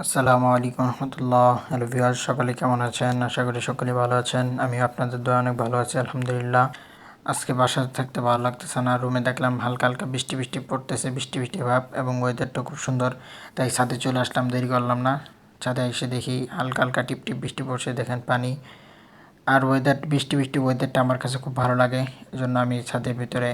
আসসালামু আলাইকুম রহমতুল্লাহ। Hello viewers, সকলে কেমন আছেন? আশা করি সকলে ভালো আছেন। আমি আপনাদের দোয়া অনেক ভালো আছি, আলহামদুলিল্লাহ। আজকে বাসায় থাকতে ভালো লাগতেছে না। রুমে দেখলাম হালকা হালকা বৃষ্টি বৃষ্টি পড়তেছে, বৃষ্টি বৃষ্টি ভাব, এবং ওয়েদারটা খুব সুন্দর। তাই ছাদে চলে আসলাম, দেরি করলাম না। ছাদে এসে দেখি হালকা হালকা টিপ টিপ বৃষ্টি পড়ছে, দেখেন পানি। আর ওয়েদার বৃষ্টি বৃষ্টি ওয়েদারটা আমার কাছে খুব ভালো লাগে, এজন্য আমি ছাদের ভিতরে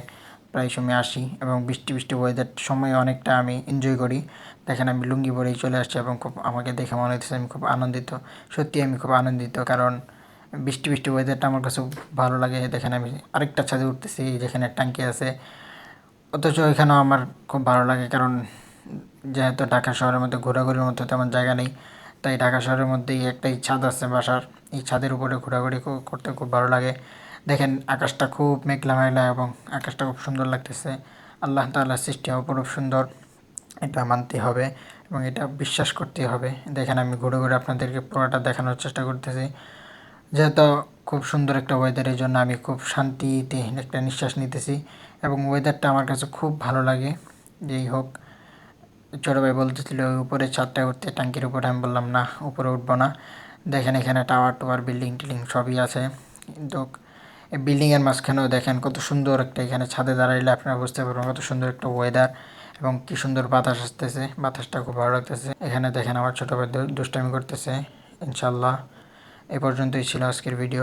প্রায় সময় আসি এবং বৃষ্টি বৃষ্টি ওয়েদার সময় অনেকটা আমি এনজয় করি। দেখেন আমি লুঙ্গি পরেই চলে আসছি এবং খুব আমাকে দেখে মনে হচ্ছে আমি খুব আনন্দিত। সত্যি আমি খুব আনন্দিত, কারণ বৃষ্টি বৃষ্টি ওয়েদারটা আমার কাছে খুব ভালো লাগে। দেখেন আমি আরেকটা ছাদে উঠতেছি, যেখানে ট্যাঙ্কি আছে, অথচ এখানেও আমার খুব ভালো লাগে, কারণ যেহেতু ঢাকা শহরের মধ্যে ঘোরাঘুরির মতো তেমন জায়গা নেই। তাই ঢাকা শহরের মধ্যেই একটাই ছাদ আছে বাসার, এই ছাদের উপরে ঘোরাঘুরি করতে খুব ভালো লাগে। দেখেন আকাশটা খুব মেঘলা মেঘলা এবং আকাশটা খুব সুন্দর লাগতেছে। আল্লাহ তাআলার সৃষ্টি অপরূপ সুন্দর, এটা মানতে হবে এবং এটা বিশ্বাস করতে হবে। দেখেন আমি ঘুরে ঘুরে আপনাদেরকে পুরোটা দেখানোর চেষ্টা করতেছি। যেহেতু খুব সুন্দর একটা ওয়েদার, এই জন্য আমি খুব শান্তিতে একটা নিঃশ্বাস নিতেছি এবং ওয়েদারটা আমার কাছে খুব ভালো লাগে। যেই হোক, ছোটো ভাই বলতেছিল ওই উপরে ছাদটা উঠতে, ট্যাঙ্কির উপরে। আমি বললাম না, উপরে উঠবো না। দেখেন এখানে টাওয়ার টাওয়ার বিল্ডিং টিল্ডিং সবই আছে, কিন্তু এই বিল্ডিংয়ের মাঝখানেও দেখেন কত সুন্দর একটা, এখানে ছাদে দাঁড়াইলে আপনারা বুঝতে পারবেন কত সুন্দর একটা ওয়েদার এবং কি সুন্দর বাতাস আসতেছে। বাতাসটা খুব ভালো লাগতেছে। এখানে দেখেন আমার ছোটো ভাই দুষ্টামি করতেছে। ইনশাল্লাহ এ পর্যন্তই ছিল আজকের ভিডিও।